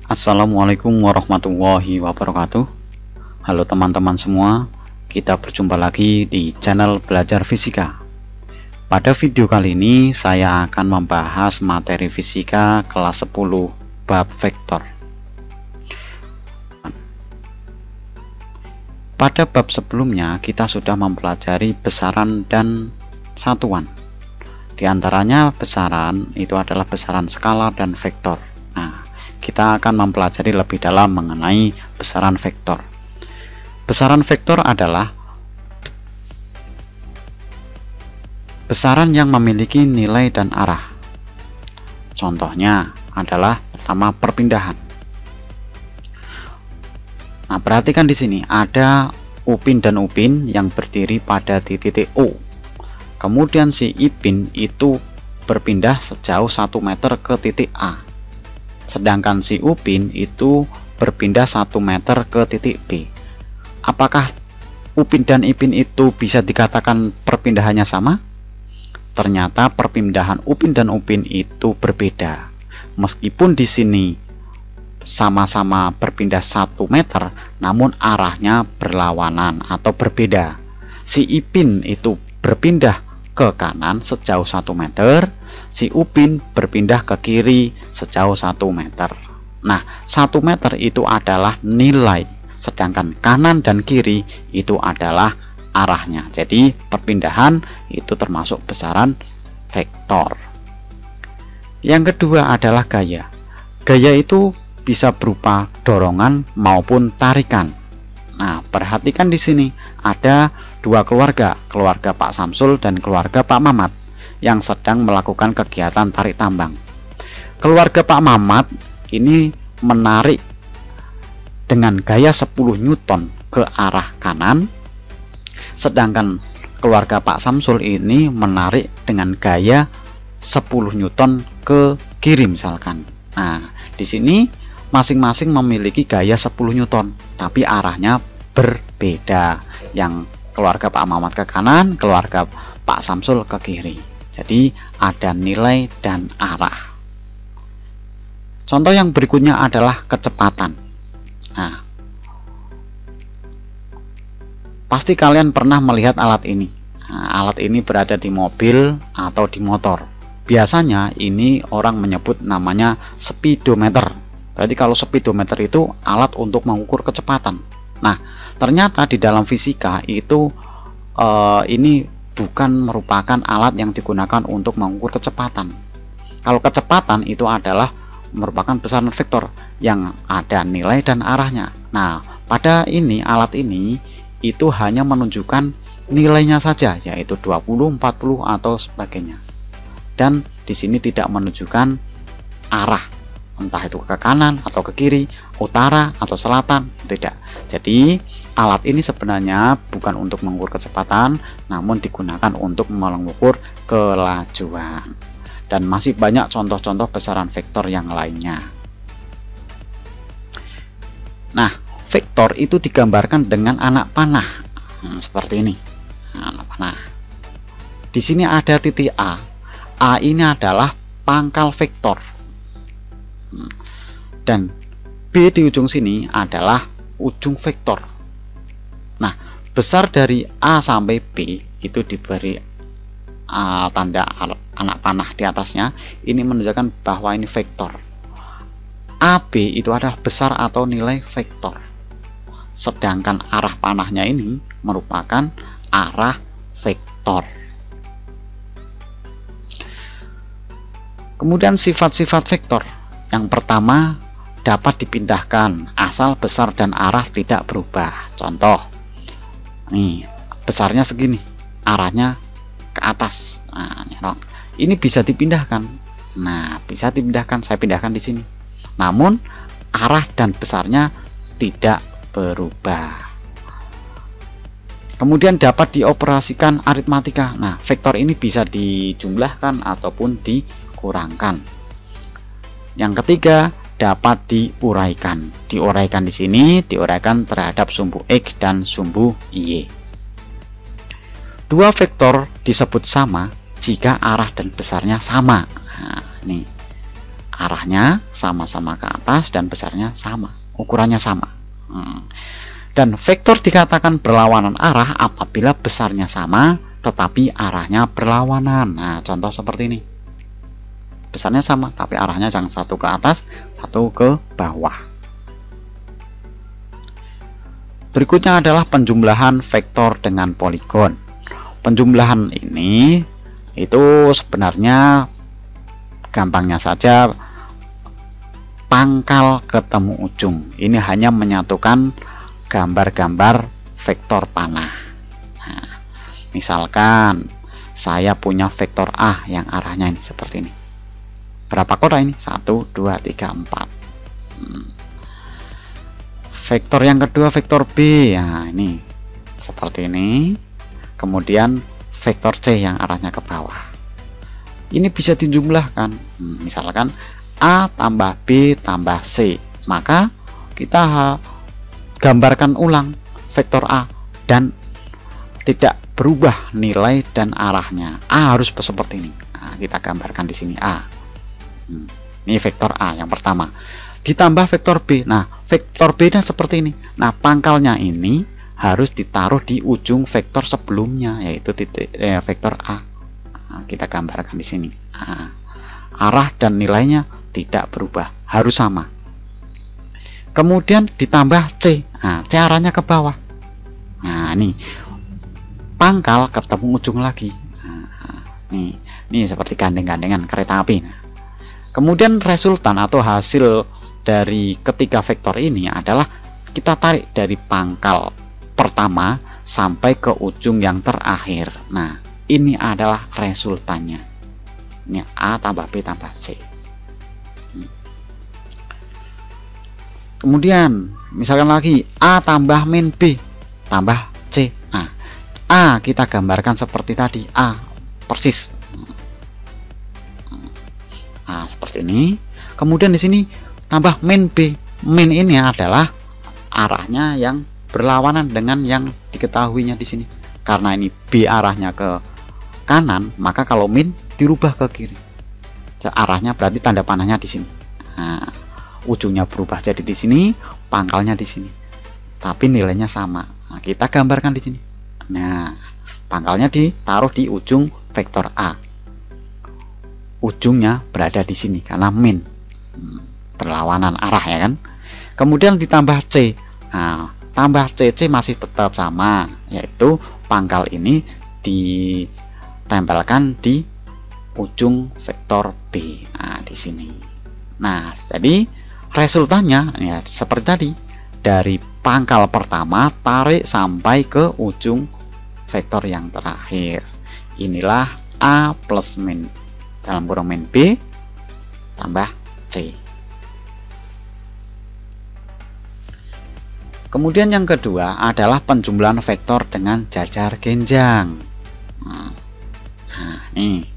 Assalamualaikum warahmatullahi wabarakatuh. Halo teman-teman semua, kita berjumpa lagi di channel Belajar Fisika. Pada video kali ini saya akan membahas materi fisika kelas 10 bab vektor. Pada bab sebelumnya kita sudah mempelajari besaran dan satuan. Di antaranya besaran itu adalah besaran skalar dan vektor. Nah, kita akan mempelajari lebih dalam mengenai besaran vektor. Besaran vektor adalah besaran yang memiliki nilai dan arah. Contohnya adalah pertama perpindahan. Nah, perhatikan di sini ada upin dan upin yang berdiri pada titik O. Kemudian si ipin itu berpindah sejauh 1 meter ke titik A. Sedangkan si upin itu berpindah 1 meter ke titik B. Apakah upin dan ipin itu bisa dikatakan perpindahannya sama? Ternyata perpindahan upin dan upin itu berbeda. Meskipun di sini sama-sama berpindah 1 meter, namun arahnya berlawanan atau berbeda. Si ipin itu berpindah ke kanan sejauh 1 meter, si upin berpindah ke kiri sejauh 1 meter. Nah, 1 meter itu adalah nilai, sedangkan kanan dan kiri itu adalah arahnya. Jadi perpindahan itu termasuk besaran vektor. Yang kedua adalah gaya. Gaya itu bisa berupa dorongan maupun tarikan. Nah, perhatikan di sini ada dua keluarga Pak Samsul dan keluarga Pak Mamat yang sedang melakukan kegiatan tarik tambang. Keluarga Pak Mamat ini menarik dengan gaya 10 Newton ke arah kanan, sedangkan keluarga Pak Samsul ini menarik dengan gaya 10 Newton ke kiri misalkan. Nah, di sini masing-masing memiliki gaya 10 Newton, tapi arahnya berbeda. Yang keluarga Pak Mamat ke kanan, keluarga Pak Samsul ke kiri. Jadi ada nilai dan arah. Contoh yang berikutnya adalah kecepatan. Nah, pasti kalian pernah melihat alat ini. Nah, alat ini berada di mobil atau di motor. Biasanya ini orang menyebut namanya speedometer. Jadi kalau speedometer itu alat untuk mengukur kecepatan. Nah, ternyata di dalam fisika itu ini bukan merupakan alat yang digunakan untuk mengukur kecepatan. Kalau kecepatan itu adalah merupakan besaran vektor yang ada nilai dan arahnya. Nah, pada ini alat ini itu hanya menunjukkan nilainya saja, yaitu 20, 40 atau sebagainya. Dan di sini tidak menunjukkan arah, entah itu ke kanan atau ke kiri, utara atau selatan, tidak. Jadi alat ini sebenarnya bukan untuk mengukur kecepatan, namun digunakan untuk mengukur kelajuan. Dan masih banyak contoh-contoh besaran vektor yang lainnya. Nah, vektor itu digambarkan dengan anak panah, seperti ini. Anak panah. Di sini ada titik A. A ini adalah pangkal vektor. Dan B di ujung sini adalah ujung vektor. Nah, besar dari A sampai B itu diberi tanda anak panah di atasnya. Ini menunjukkan bahwa ini vektor. AB itu adalah besar atau nilai vektor. Sedangkan arah panahnya ini merupakan arah vektor. Kemudian sifat-sifat vektor. Yang pertama, dapat dipindahkan asal besar dan arah tidak berubah. Contoh, nih besarnya segini, arahnya ke atas. Nah, ini bisa dipindahkan. Nah, bisa dipindahkan. Saya pindahkan di sini. Namun arah dan besarnya tidak berubah. Kemudian dapat dioperasikan aritmatika. Nah, vektor ini bisa dijumlahkan ataupun dikurangkan. Yang ketiga, dapat diuraikan. Diuraikan di sini diuraikan terhadap sumbu X dan sumbu Y. Dua vektor disebut sama jika arah dan besarnya sama. Nah, nih arahnya sama-sama ke atas dan besarnya sama, ukurannya sama. Dan vektor dikatakan berlawanan arah apabila besarnya sama tetapi arahnya berlawanan. Nah, contoh seperti ini. Besarnya sama tapi arahnya yang satu ke atas, satu ke bawah. Berikutnya adalah penjumlahan vektor dengan poligon. Penjumlahan ini itu sebenarnya gampangnya saja pangkal ketemu ujung. Ini hanya menyatukan gambar-gambar vektor panah. Nah, misalkan saya punya vektor A yang arahnya ini seperti ini. Berapa kotak ini? 1, 2, 3, 4. Vektor yang kedua vektor B. Nah, ini seperti ini. Kemudian vektor C yang arahnya ke bawah. Ini bisa dijumlahkan. Misalkan A tambah B tambah C. Maka kita gambarkan ulang vektor A dan tidak berubah nilai dan arahnya. A harus seperti ini. Nah, kita gambarkan di sini A. Ini vektor A yang pertama. Ditambah vektor B. Nah, vektor B nya seperti ini. Nah, pangkalnya ini harus ditaruh di ujung vektor sebelumnya, yaitu vektor A. Nah, kita gambarkan di sini. Nah, arah dan nilainya tidak berubah, harus sama. Kemudian ditambah C. Nah, C arahnya ke bawah. Nah, ini pangkal ketemu ujung lagi. Nah, ini seperti gandeng-gandengan kereta api. Nah, kemudian resultan atau hasil dari ketiga vektor ini adalah kita tarik dari pangkal pertama sampai ke ujung yang terakhir. Nah, ini adalah resultannya. Ini A tambah B tambah C. Kemudian misalkan lagi A tambah min B tambah C. Nah, A kita gambarkan seperti tadi, A persis. Nah, seperti ini. Kemudian di sini tambah min B. Min ini adalah arahnya yang berlawanan dengan yang diketahuinya di sini. Karena ini B arahnya ke kanan, maka kalau min dirubah ke kiri. Arahnya berarti tanda panahnya di sini. Nah, ujungnya berubah jadi di sini, pangkalnya di sini. Tapi nilainya sama. Nah, kita gambarkan di sini. Nah, pangkalnya ditaruh di ujung vektor A. Ujungnya berada di sini karena min, berlawanan arah ya kan. Kemudian ditambah C. Nah, tambah C masih tetap sama, yaitu pangkal ini ditempelkan di ujung vektor B. Nah, di sini. Nah, jadi resultannya ya seperti tadi. Dari pangkal pertama tarik sampai ke ujung vektor yang terakhir. Inilah A plus min dalam kurung min B tambah C. Kemudian yang kedua adalah penjumlahan vektor dengan jajar genjang. Nah, nih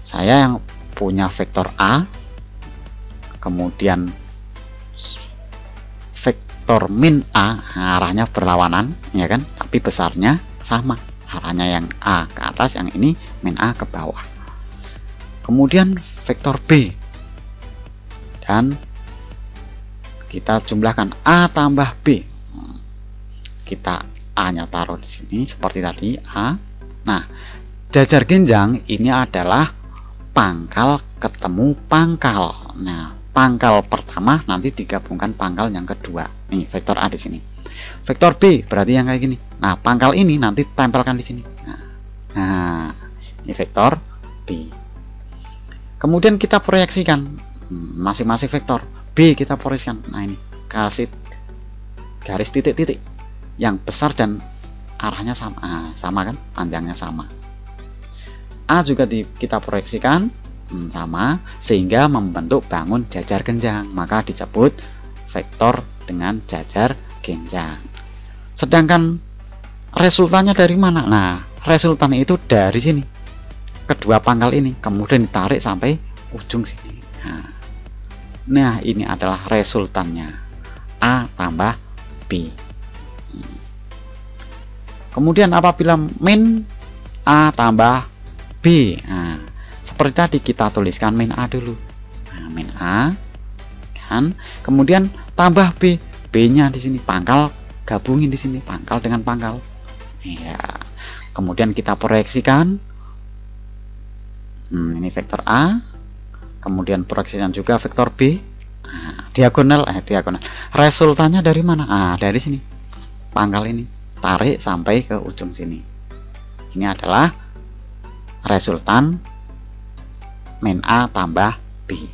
saya yang punya vektor A, kemudian vektor min A, arahnya berlawanan ya kan, tapi besarnya sama, arahnya yang A ke atas, yang ini min A ke bawah. Kemudian vektor B, dan kita jumlahkan A tambah B. Kita A nya taruh di sini seperti tadi A. Nah, jajar genjang ini adalah pangkal ketemu pangkal. Nah, pangkal pertama nanti digabungkan pangkal yang kedua. Nih vektor A di sini. Vektor B berarti yang kayak gini. Nah, pangkal ini nanti tempelkan di sini. Nah, ini vektor B. Kemudian kita proyeksikan masing-masing vektor. B kita proyeksikan. Nah, ini kasih garis titik-titik yang besar dan arahnya sama. Nah, sama kan, panjangnya sama. A juga kita proyeksikan sama, sehingga membentuk bangun jajar genjang, maka disebut vektor dengan jajar genjang. Sedangkan resultannya dari mana? Nah, resultannya itu dari sini, kedua pangkal ini, kemudian ditarik sampai ujung sini. Nah, ini adalah resultannya, A tambah B. Kemudian apabila min A tambah B, nah, seperti tadi kita tuliskan min A dulu. Nah, min A kan, kemudian tambah B, B-nya di sini pangkal, gabungin di sini pangkal dengan pangkal. Ya, kemudian kita proyeksikan. Ini vektor A, kemudian proyeksikan juga vektor B. Nah, diagonal resultannya dari mana? Dari sini, pangkal ini tarik sampai ke ujung sini. Ini adalah resultan min A tambah B.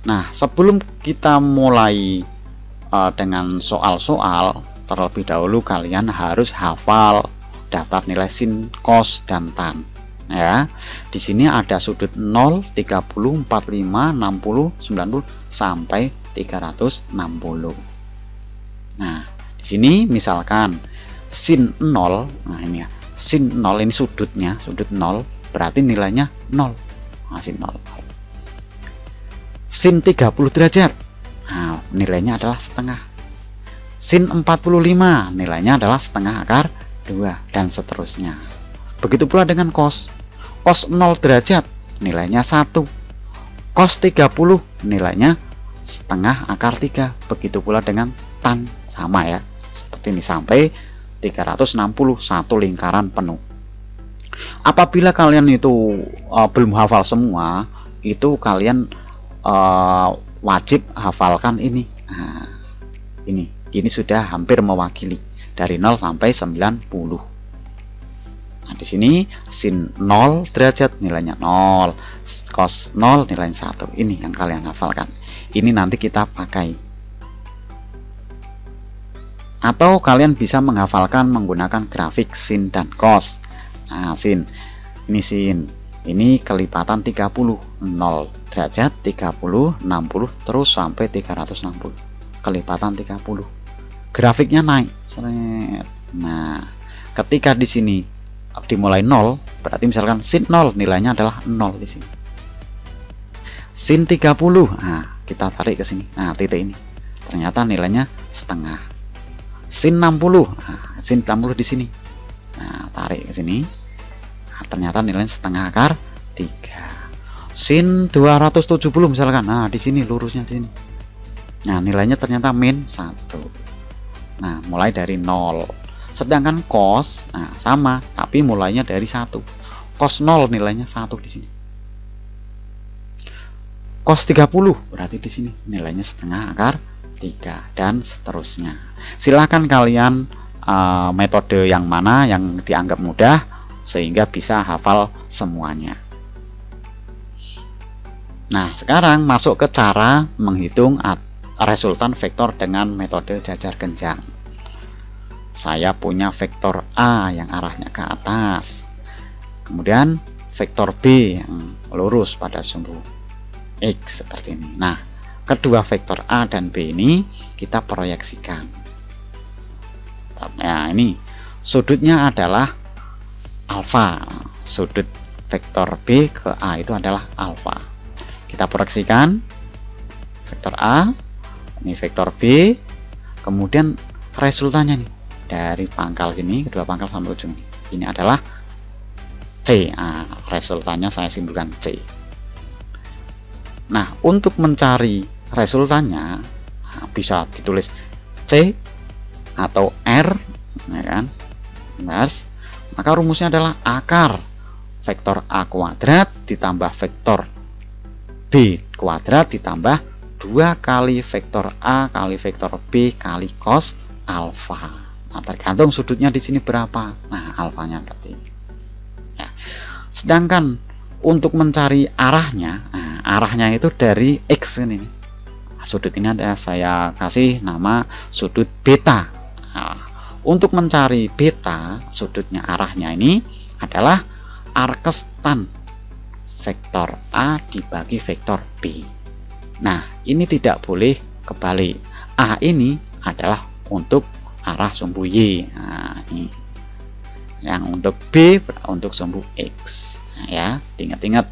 Nah, sebelum kita mulai dengan soal-soal, terlebih dahulu kalian harus hafal daftar nilai sin, cos, dan tan. Ya, di sini ada sudut 0, 30, 45, 60, 90 sampai 360. Nah, di sini misalkan sin 0, nah ini ya, sin 0 ini sudutnya, sudut 0 berarti nilainya 0. Nah, sin 0. Sin 30 derajat. Nah, nilainya adalah setengah. Sin 45 nilainya adalah setengah akar 2 dan seterusnya. Begitu pula dengan cos. Cos 0 derajat nilainya 1. Cos 30 nilainya setengah akar 3. Begitu pula dengan tan, sama ya. Seperti ini sampai 360, satu lingkaran penuh. Apabila kalian itu belum hafal semua, itu kalian wajib hafalkan ini. Nah, ini sudah hampir mewakili dari 0 sampai 90. Nah, di sini sin 0 derajat nilainya 0, cos 0 nilainya 1. Ini yang kalian hafalkan. Ini nanti kita pakai. Atau kalian bisa menghafalkan menggunakan grafik sin dan cos. Nah, sin. Ini sin. Ini kelipatan 30. 0 derajat, 30, 60 terus sampai 360. Kelipatan 30. Grafiknya naik. Nah, ketika di sini dimulai 0, berarti misalkan sin 0 nilainya adalah 0 di sini. Sin 30, nah kita tarik ke sini. Nah, titik ini. Ternyata nilainya setengah. Sin 60, nah sin 60 di sini. Nah, tarik ke sini. Nah, ternyata nilainya setengah akar 3. Sin 270 misalkan. Nah, di sini lurusnya di sini. Nah, nilainya ternyata min 1. Nah, mulai dari 0. Sedangkan cos, nah sama, tapi mulainya dari 1. Cos 0 nilainya 1 di sini. Cos 30 berarti di sini nilainya setengah akar 3 dan seterusnya. Silakan kalian metode yang mana yang dianggap mudah sehingga bisa hafal semuanya. Nah, sekarang masuk ke cara menghitung resultan vektor dengan metode jajar genjang. Saya punya vektor A yang arahnya ke atas, kemudian vektor B yang lurus pada sumbu X seperti ini. Nah, kedua vektor A dan B ini kita proyeksikan. Nah, ini sudutnya adalah alfa. Sudut vektor B ke A itu adalah alfa. Kita proyeksikan vektor A, ini vektor B, kemudian resultannya nih dari pangkal sini, kedua pangkal sampai ujung ini adalah C. Nah, resultannya saya simpulkan C. Nah, untuk mencari resultannya bisa ditulis C atau R, ya kan? Mas, maka rumusnya adalah akar vektor A kuadrat ditambah vektor B kuadrat ditambah 2 kali vektor A kali vektor B kali cos alfa. Nah, tergantung sudutnya di sini berapa. Nah, alfanya seperti ini. Ya. Sedangkan untuk mencari arahnya, nah, arahnya itu dari X ini. Nah, sudut ini ada saya kasih nama sudut beta. Nah, untuk mencari beta, sudutnya arahnya ini adalah arkes tan vektor A dibagi vektor B. Nah, ini tidak boleh kebalik. A ini adalah untuk arah sumbu Y. Nah, ini yang untuk B untuk sumbu X. Nah, ya, ingat-ingat.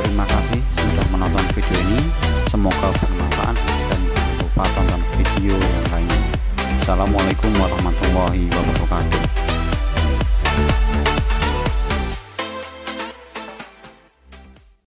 Terima kasih sudah menonton video ini, semoga bermanfaat dan jangan lupa tonton video yang lainnya. Assalamualaikum warahmatullahi wabarakatuh.